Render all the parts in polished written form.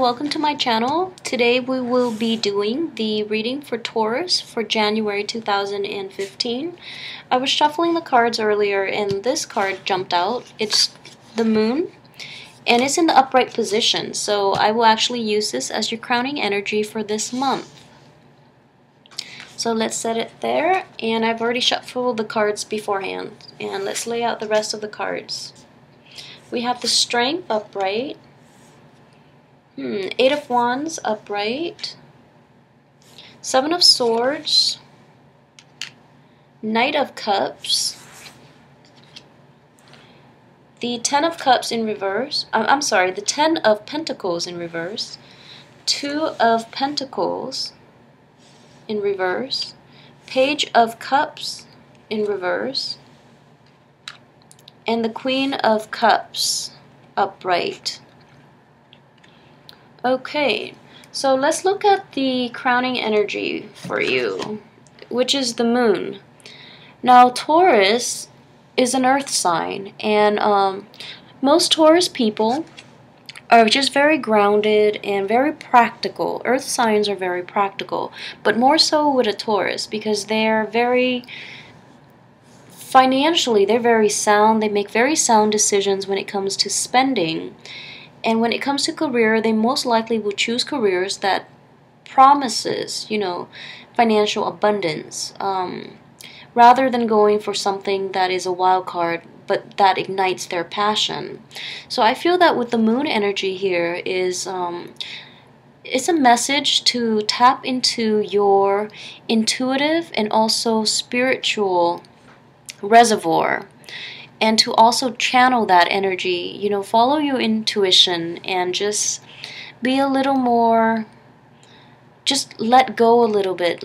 welcome to my channel. Today we will be doing the reading for Taurus for January 2015. I was shuffling the cards earlier and this card jumped out. It's the moon and it's in the upright position, so I will actually use this as your crowning energy for this month. So let's set it there, and I've already shuffled the cards beforehand, and let's lay out the rest of the cards. We have the Strength upright, Eight of Wands upright, Seven of Swords, Knight of Cups, the Ten of Cups in reverse, the Ten of Pentacles in reverse, Two of Pentacles in reverse, Page of Cups in reverse, and the Queen of Cups upright. Okay, so let's look at the crowning energy for you, which is the moon. Now, Taurus is an earth sign, and most Taurus people are just very grounded and very practical. Earth signs are very practical, but more so with a Taurus because they're very financially, they're very sound. They make very sound decisions when it comes to spending. And when it comes to career, they most likely will choose careers that promises, financial abundance, rather than going for something that is a wild card, but that ignites their passion. So I feel that with the moon energy here is, it's a message to tap into your intuitive and also spiritual reservoir, and to also channel that energy, follow your intuition and just be a little more, just let go a little bit,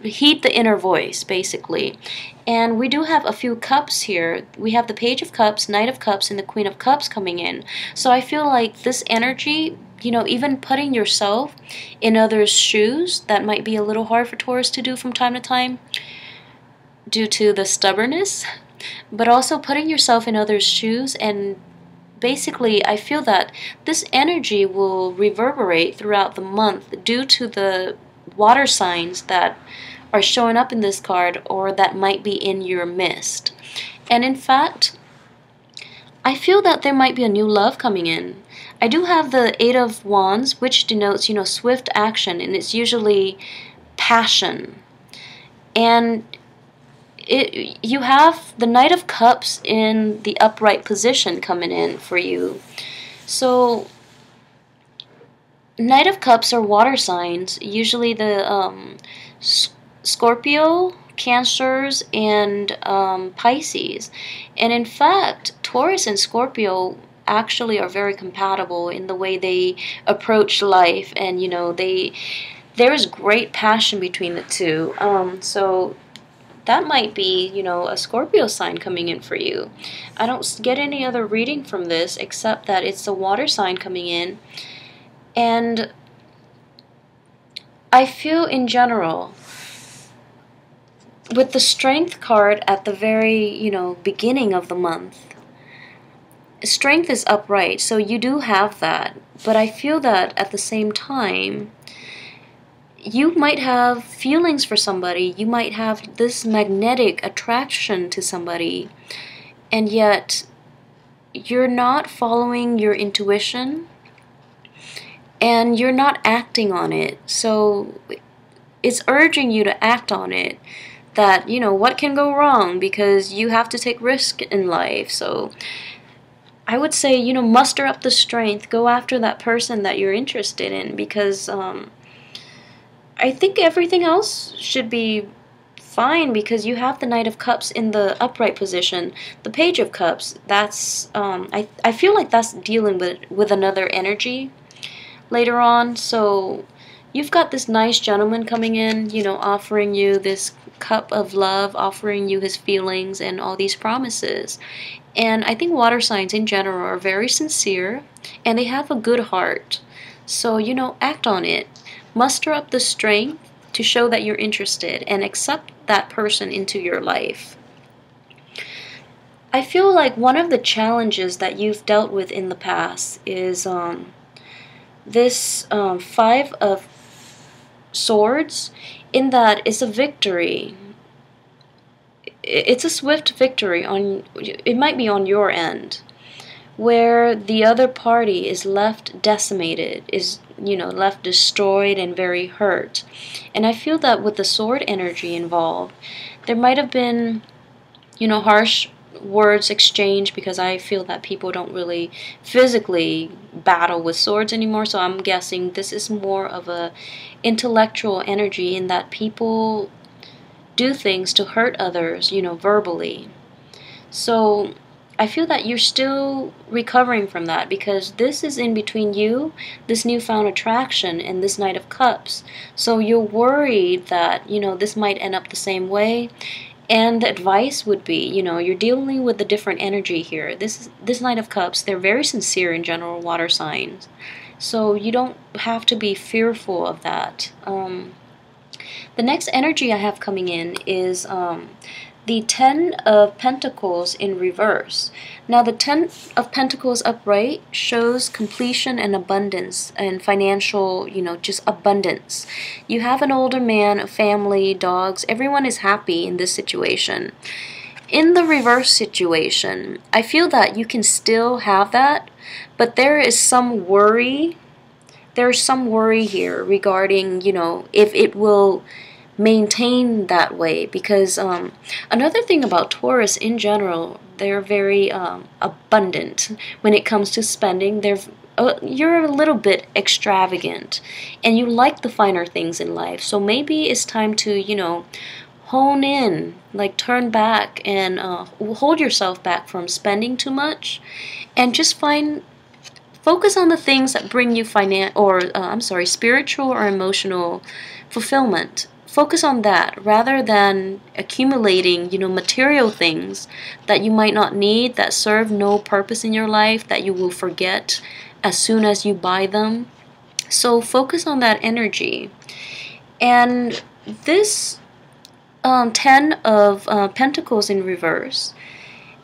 heed the inner voice, basically. And we do have a few cups here. We have the Page of Cups, Knight of Cups, and the Queen of Cups coming in. So I feel like this energy, even putting yourself in others' shoes, that might be a little hard for Taurus to do from time to time due to the stubbornness, but also putting yourself in others' shoes. And basically I feel that this energy will reverberate throughout the month due to the water signs that are showing up in this card or that might be in your midst. And in fact, I feel that there might be a new love coming in. I do have the Eight of Wands, which denotes, swift action, and it's usually passion. And you have the Knight of Cups in the upright position coming in for you. So Knight of Cups are water signs, usually the Scorpio, Cancers, and Pisces. And in fact, Taurus and Scorpio actually are very compatible in the way they approach life, and there is great passion between the two. So that might be, a Scorpio sign coming in for you. I don't get any other reading from this except that it's a water sign coming in. And I feel in general, with the Strength card at the very, beginning of the month, Strength is upright, so you do have that. But I feel that at the same time, you might have feelings for somebody, you might have this magnetic attraction to somebody, and yet you're not following your intuition and you're not acting on it. So it's urging you to act on it, that, what can go wrong, because you have to take risk in life. So I would say, muster up the strength, go after that person that you're interested in, because I think everything else should be fine, because you have the Knight of Cups in the upright position. The Page of Cups, that's, I feel like that's dealing with another energy later on. So you've got this nice gentleman coming in, offering you this cup of love, offering you his feelings and all these promises. And I think water signs in general are very sincere, and they have a good heart. So, act on it. Muster up the strength to show that you're interested and accept that person into your life. I feel like one of the challenges that you've dealt with in the past is this Five of Swords, in that it's a victory. It's a swift victory on, it might be on your end, where the other party is left decimated, is, left destroyed and very hurt. And I feel that with the sword energy involved, there might have been, harsh words exchanged, because I feel that people don't really physically battle with swords anymore. So I'm guessing this is more of a intellectual energy, in that people do things to hurt others, verbally. So I feel that you're still recovering from that, because this is in between you, this newfound attraction, and this Knight of Cups. So you're worried that, this might end up the same way. And the advice would be, you're dealing with a different energy here. This Knight of Cups, they're very sincere in general, water signs. So you don't have to be fearful of that. The next energy I have coming in is the Ten of Pentacles in reverse. Now the Ten of Pentacles upright shows completion and abundance and financial, just abundance. You have an older man, a family, dogs, everyone is happy in this situation. In the reverse situation, I feel that you can still have that, but there is some worry. There's some worry here regarding, if it will maintain that way, because another thing about Taurus in general, they're very abundant when it comes to spending. You're a little bit extravagant, and you like the finer things in life. So maybe it's time to, hone in, like turn back and hold yourself back from spending too much, and just focus on the things that bring you spiritual or emotional fulfillment. Focus on that rather than accumulating, material things that you might not need, that serve no purpose in your life, that you will forget as soon as you buy them. So focus on that energy. And this Ten of Pentacles in reverse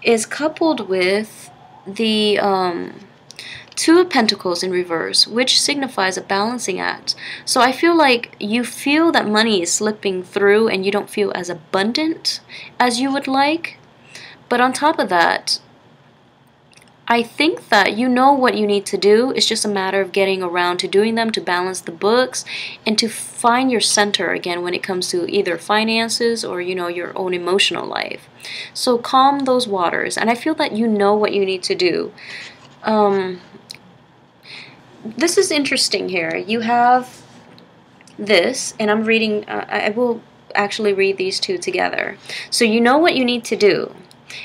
is coupled with the Two of Pentacles in reverse, which signifies a balancing act. So I feel like you feel that money is slipping through and you don't feel as abundant as you would like. But on top of that, I think that you know what you need to do. It's just a matter of getting around to doing them, to balance the books, and to find your center again when it comes to either finances or, your own emotional life. So calm those waters, and I feel that you know what you need to do. This is interesting here. You have this, and I'm reading, I will actually read these two together. So you know what you need to do.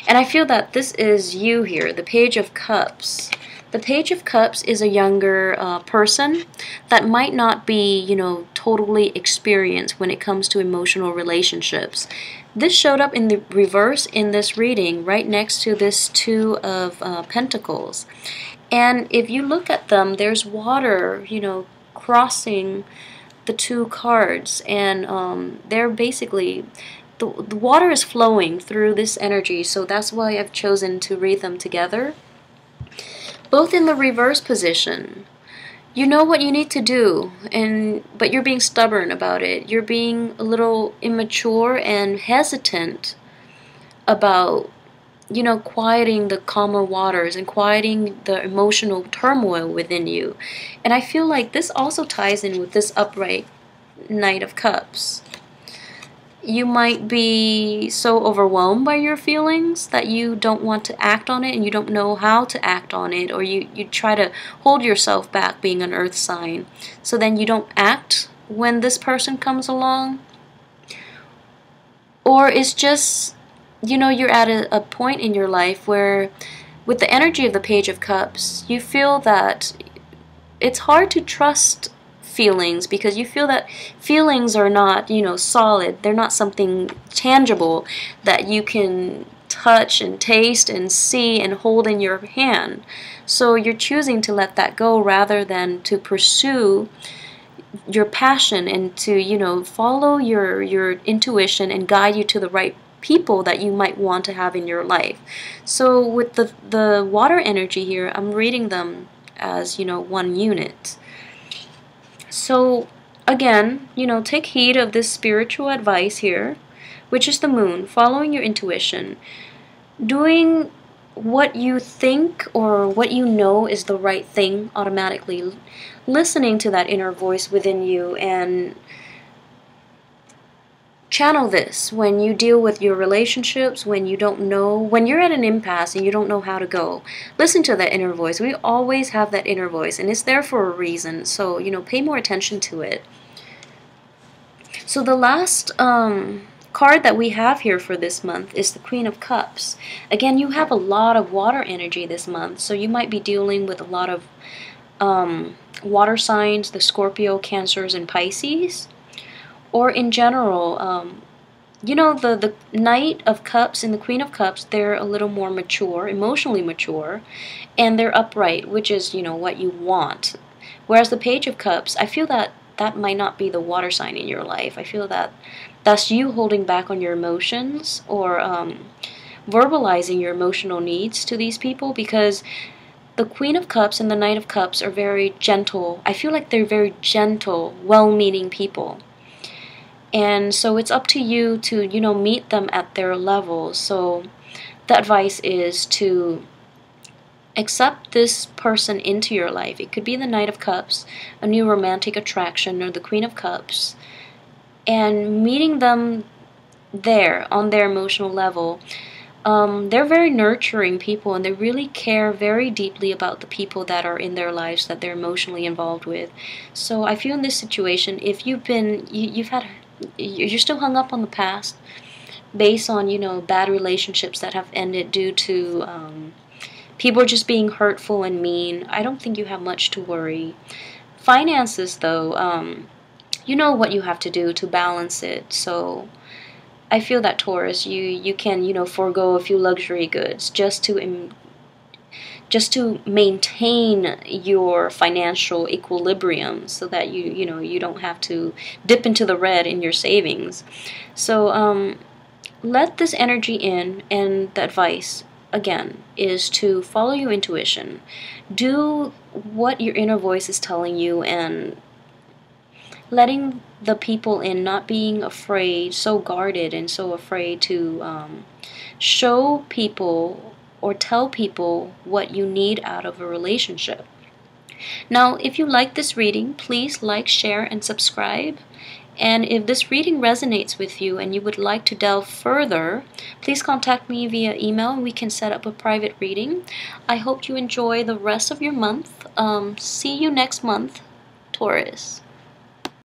And I feel that this is you here, the Page of Cups. The Page of Cups is a younger person that might not be, totally experienced when it comes to emotional relationships. This showed up in the reverse in this reading, right next to this Two of Pentacles. And if you look at them, there's water, crossing the two cards. And they're basically, the water is flowing through this energy. So that's why I've chosen to read them together. Both in the reverse position. You know what you need to do, but you're being stubborn about it. You're being a little immature and hesitant about quieting the calmer waters and quieting the emotional turmoil within you. And I feel like this also ties in with this upright Knight of Cups. You might be so overwhelmed by your feelings that you don't want to act on it, and you don't know how to act on it, or you try to hold yourself back, being an earth sign. So then you don't act when this person comes along. Or it's just, you're at a point in your life where, with the energy of the Page of Cups, you feel that it's hard to trust feelings, because you feel that feelings are not, solid. They're not something tangible that you can touch and taste and see and hold in your hand. So you're choosing to let that go rather than to pursue your passion and to, follow your intuition and guide you to the right people that you might want to have in your life. So with the water energy here, I'm reading them as, one unit. So again, take heed of this spiritual advice here, which is the moon, following your intuition, doing what you think or what you know is the right thing automatically, listening to that inner voice within you, and channel this when you deal with your relationships, when you don't know, when you're at an impasse and you don't know how to go. Listen to that inner voice. We always have that inner voice, and it's there for a reason. So, pay more attention to it. So the last card that we have here for this month is the Queen of Cups. Again, you have a lot of water energy this month, so you might be dealing with a lot of water signs, the Scorpio, Cancers, and Pisces. Or in general, the Knight of Cups and the Queen of Cups, they're a little more mature, emotionally mature, and they're upright, which is, what you want. Whereas the Page of Cups, I feel that that might not be the water sign in your life. I feel that that's you holding back on your emotions, or verbalizing your emotional needs to these people, because the Queen of Cups and the Knight of Cups are very gentle. I feel like they're very gentle, well-meaning people. And so it's up to you to, meet them at their level. So the advice is to accept this person into your life. It could be the Knight of Cups, a new romantic attraction, or the Queen of Cups, and meeting them there on their emotional level. They're very nurturing people, and they really care very deeply about the people that are in their lives that they're emotionally involved with. So I feel in this situation, if you're still hung up on the past based on, bad relationships that have ended due to people just being hurtful and mean, I don't think you have much to worry. Finances, though, you know what you have to do to balance it. So I feel that, Taurus, you can, forego a few luxury goods just to maintain your financial equilibrium, so that you don't have to dip into the red in your savings. So let this energy in, and the advice again is to follow your intuition, do what your inner voice is telling you, and letting the people in, not being afraid, so guarded and so afraid to show people or tell people what you need out of a relationship. Now, if you like this reading, please like, share, and subscribe. And if this reading resonates with you and you would like to delve further, please contact me via email and we can set up a private reading. I hope you enjoy the rest of your month. See you next month, Taurus.